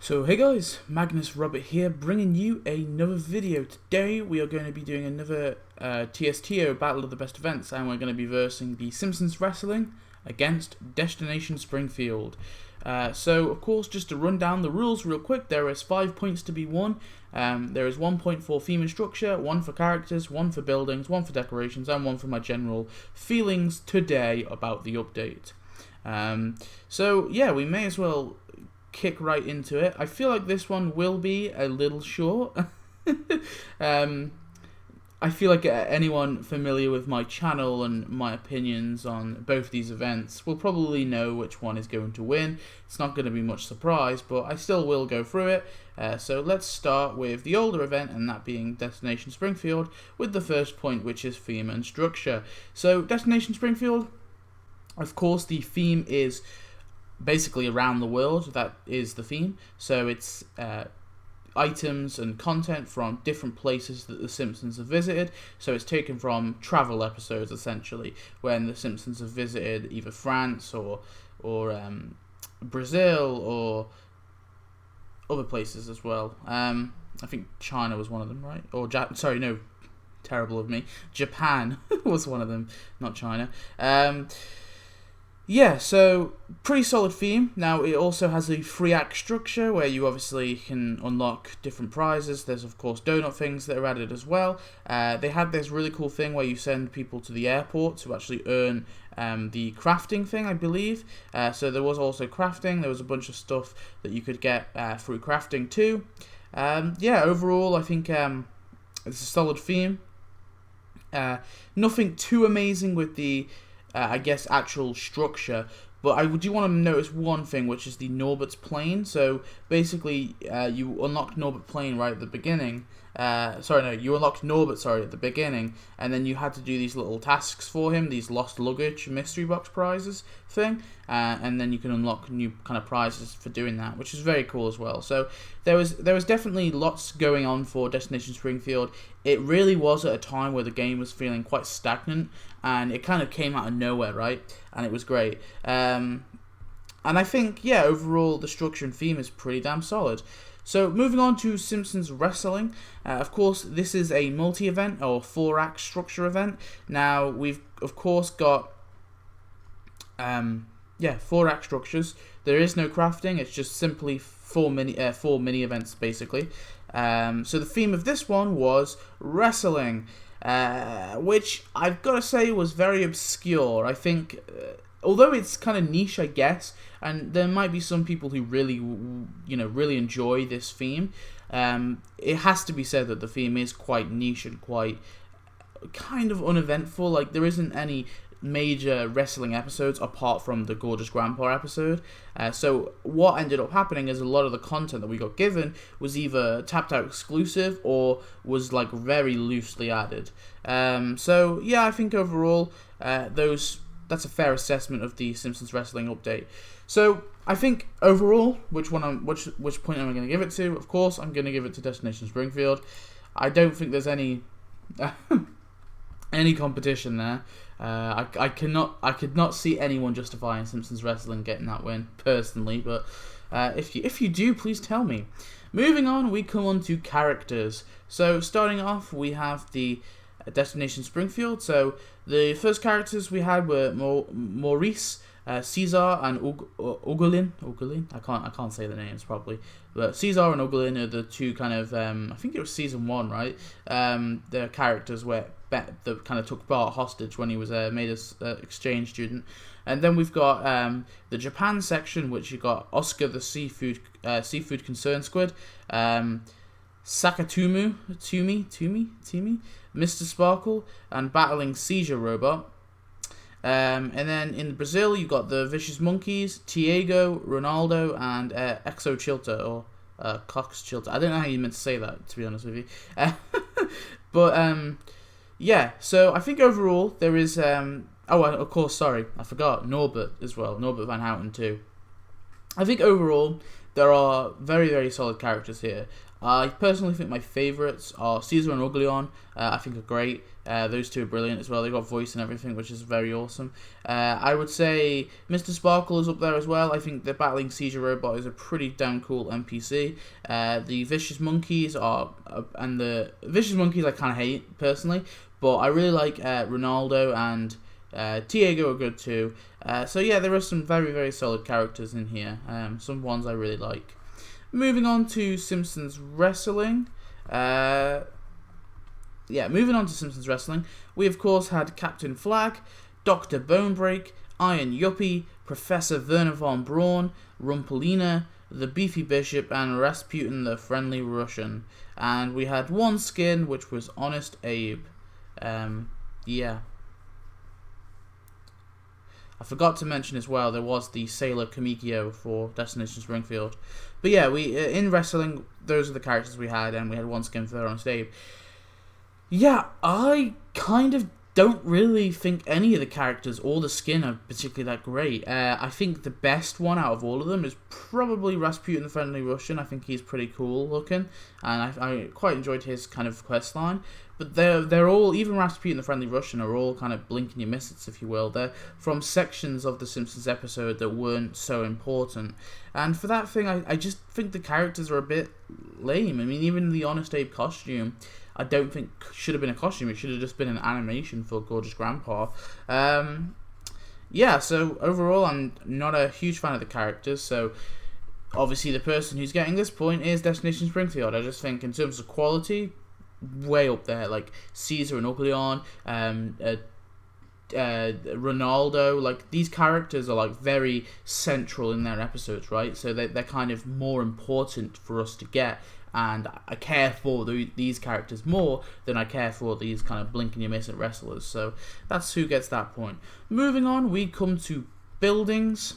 So hey guys, Magnus Robert here, bringing you another video. Today we are going to be doing another TSTO Battle of the Best Events, and we're going to be versing the Simpsons Wrestling against Destination Springfield. So of course, just to run down the rules real quick, there is 5 points to be won. There is 1 point for theme and structure, 1 for characters, 1 for buildings, 1 for decorations, and 1 for my general feelings today about the update. So yeah, we may as well kick right into it. I feel like this one will be a little short. I feel like anyone familiar with my channel and my opinions on both these events will probably know which one is going to win. It's not going to be much surprise, but I still will go through it. So let's start with the older event, and that being Destination Springfield, with the first point, which is theme and structure. So Destination Springfield, of course, the theme is basically around the world. That is the theme. So it's items and content from different places that the Simpsons have visited. So it's taken from travel episodes, essentially, when the Simpsons have visited either France or Brazil or other places as well. I think China was one of them, right? Or sorry, no, terrible of me. Japan was one of them, not China. Yeah, so pretty solid theme. Now it also has a 3-act structure where you obviously can unlock different prizes. There's of course donut things that are added as well. They had this really cool thing where you send people to the airport to actually earn the crafting thing, I believe. So there was also crafting. There was a bunch of stuff that you could get through crafting too. Yeah, overall I think it's a solid theme. Nothing too amazing with the I guess actual structure, but I do want to notice one thing, which is the Norbert's plane. So basically, you unlock Norbert plane right at the beginning. You unlocked Norbert, at the beginning, and then you had to do these little tasks for him, these lost luggage mystery box prizes thing, and then you can unlock new kind of prizes for doing that, which is very cool as well. So there was definitely lots going on for Destination Springfield. It really was at a time where the game was feeling quite stagnant, and it kind of came out of nowhere, right? And it was great. And I think, yeah, overall the structure and theme is pretty damn solid. So moving on to Simpsons Wrestling, of course this is a multi-event or 4-act structure event. Now we've of course got 4-act structures. There is no crafting. It's just simply 4 mini events basically. So the theme of this one was wrestling, which I've got to say was very obscure. I think. Although it's kind of niche, I guess, and there might be some people who really enjoy this theme, it has to be said that the theme is quite niche and quite kind of uneventful. Like, there isn't any major wrestling episodes apart from the Gorgeous Grandpa episode. So what ended up happening is a lot of the content that we got given was either tapped out exclusive or was like very loosely added. So yeah, I think overall that's a fair assessment of the Simpsons Wrestling update. So I think overall, which point am I going to give it to? Of course, I'm going to give it to Destination Springfield. I don't think there's any competition there. I could not see anyone justifying Simpsons Wrestling getting that win personally. But if you do, please tell me. Moving on, we come on to characters. So starting off, we have the Destination Springfield. So the first characters we had were Maurice, Caesar, and Ugolin. I can't say the names properly, but Caesar and Ugolin are the two kind of I think it was season 1, right? The characters that kind of took Bart hostage when he was made as exchange student. And then we've got the Japan section, which you got Oscar the seafood concern squid, Sakatumu, Tumi, Mr. Sparkle, and Battling Seizure Robot. And then in Brazil, you got the Vicious Monkeys, Tiago, Ronaldo, and Exo Chilta, or Cox Chilta. I don't know how you meant to say that, to be honest with you. But yeah, so I think overall there is... of course, sorry, I forgot, Norbert as well, Norbert Van Houten too. I think overall there are very, very solid characters here. I personally think my favourites are Caesar and Uglion. I think are great. Those two are brilliant as well. They got voice and everything, which is very awesome. I would say Mr. Sparkle is up there as well. I think the Battling Seizure Robot is a pretty damn cool NPC. The Vicious Monkeys I kind of hate personally, but I really like Ronaldo and Tiago are good too. So yeah, there are some very, very solid characters in here. Some ones I really like. Moving on to Simpsons Wrestling. Moving on to Simpsons Wrestling, we of course had Captain Flag, Dr. Bonebreak, Iron Yuppie, Professor Werner von Braun, Rumpelina, the Beefy Bishop, and Rasputin the Friendly Russian. And we had one skin, which was Honest Abe. I forgot to mention as well, there was the Sailor Kamikyo for Destination Springfield. But yeah, we in wrestling, those are the characters we had, and we had one skin for Honest Abe. Yeah, I kind of don't really think any of the characters or the skin are particularly that great. I think the best one out of all of them is probably Rasputin the Friendly Russian. I think he's pretty cool looking, and I quite enjoyed his kind of quest line. But they're all, even Rasputin the Friendly Russian, are all kind of blink and you miss it, if you will. They're from sections of the Simpsons episode that weren't so important. And for that thing, I just think the characters are a bit lame. I mean, even the Honest Abe costume, I don't think should have been a costume. It should have just been an animation for Gorgeous Grandpa. So overall, I'm not a huge fan of the characters. So obviously, the person who's getting this point is Destination Springfield. I just think in terms of quality, way up there. Like Caesar and Uglion, Ronaldo. Like these characters are like very central in their episodes, right? So they're kind of more important for us to get. And I care for these characters more than I care for these kind of blink and you miss it wrestlers. So that's who gets that point. Moving on, we come to buildings.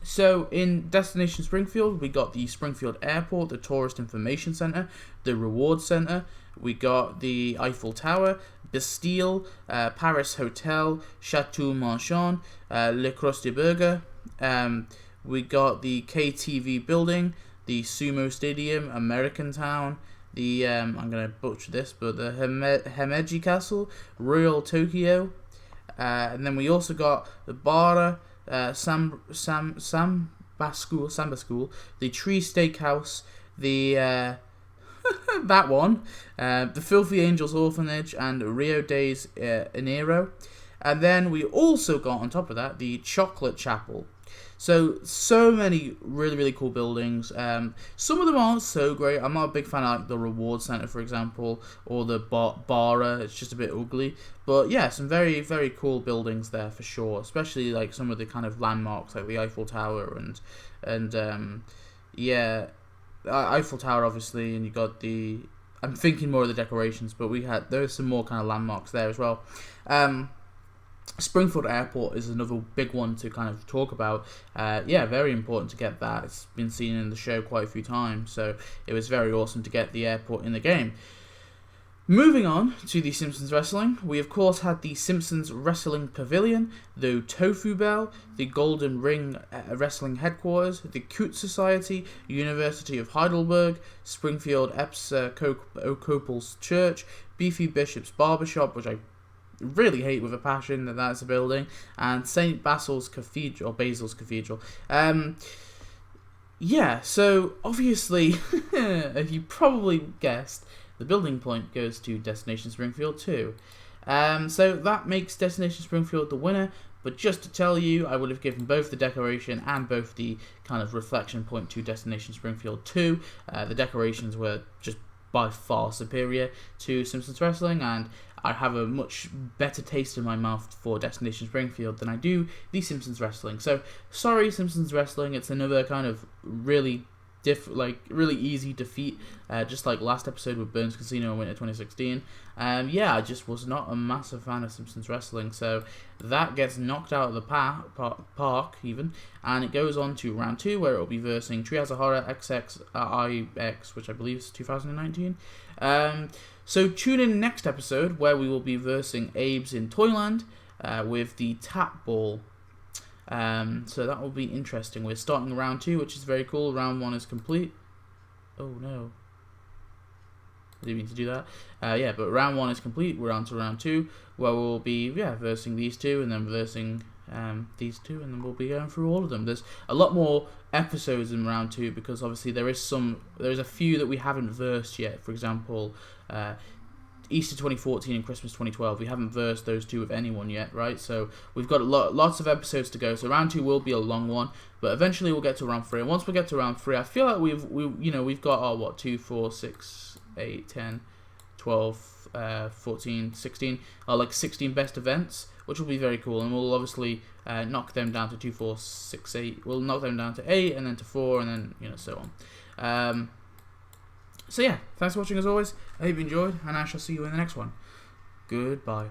So in Destination Springfield, we got the Springfield Airport, the Tourist Information Center, the Reward Center. We got the Eiffel Tower, Bastille, Paris Hotel, Chateau Marchand, Le Krusty Burger. We got the KTV building, the Sumo Stadium, American Town, the, I'm going to butcher this, but the Himeji Castle, Royal Tokyo, and then we also got the Bara, Samba School, the Tree Steakhouse, the, that one, the Filthy Angels Orphanage, and Rio de Janeiro. And then we also got, on top of that, the Chocolate Chapel. So many really, really cool buildings. Some of them aren't so great. I'm not a big fan of like the Reward Center, for example, or the Bara. It's just a bit ugly. But yeah, some very, very cool buildings there for sure. Especially like some of the kind of landmarks like the Eiffel Tower and Eiffel Tower obviously. And you got the, I'm thinking more of the decorations, but there's some more kind of landmarks there as well. Springfield Airport is another big one to kind of talk about. Very important to get that. It's been seen in the show quite a few times, so it was very awesome to get the airport in the game. Moving on to the Simpsons Wrestling, we of course had the Simpsons Wrestling Pavilion, the Tofu Bell, the Golden Ring Wrestling Headquarters, the Coot Society, University of Heidelberg, Springfield Episcopal Church, Beefy Bishop's Barbershop, which I really hate with a passion that's a building, and St. Basil's Cathedral, so obviously, if you probably guessed, the building point goes to Destination Springfield 2. So that makes Destination Springfield the winner, but just to tell you, I would have given both the decoration and both the kind of reflection point to Destination Springfield 2. The decorations were just by far superior to Simpsons Wrestling, and I have a much better taste in my mouth for Destination Springfield than I do the Simpsons Wrestling. So, sorry Simpsons Wrestling, it's another kind of really really easy defeat, just like last episode with Burns Casino in winter 2016. I just was not a massive fan of Simpsons Wrestling, so that gets knocked out of the park even, and it goes on to round 2, where it will be versing Treehouse of Horror XXIX, which I believe is 2019. So tune in next episode, where we will be versing Abe's in Toyland with the Tap Ball. So that will be interesting. We're starting round 2, which is very cool. Round 1 is complete. Oh no. I didn't mean to do that. Yeah, but round 1 is complete. We're on to round 2, where we'll be versing these two, and then versing these two, and then we'll be going through all of them. There's a lot more episodes in round 2 because obviously there's a few that we haven't versed yet. For example, Easter 2014 and Christmas 2012. We haven't versed those two with anyone yet, right? So we've got lots of episodes to go. So round 2 will be a long one, but eventually we'll get to round 3. And once we get to round 3, I feel like we've got our 2, 4, 6, 8, 10, 12, 14, 16, like 16 best events, which will be very cool. And we'll obviously knock them down to 2, 4, 6, 8. We'll knock them down to 8, and then to 4, and then so on. So yeah, thanks for watching as always. I hope you enjoyed, and I shall see you in the next one. Goodbye.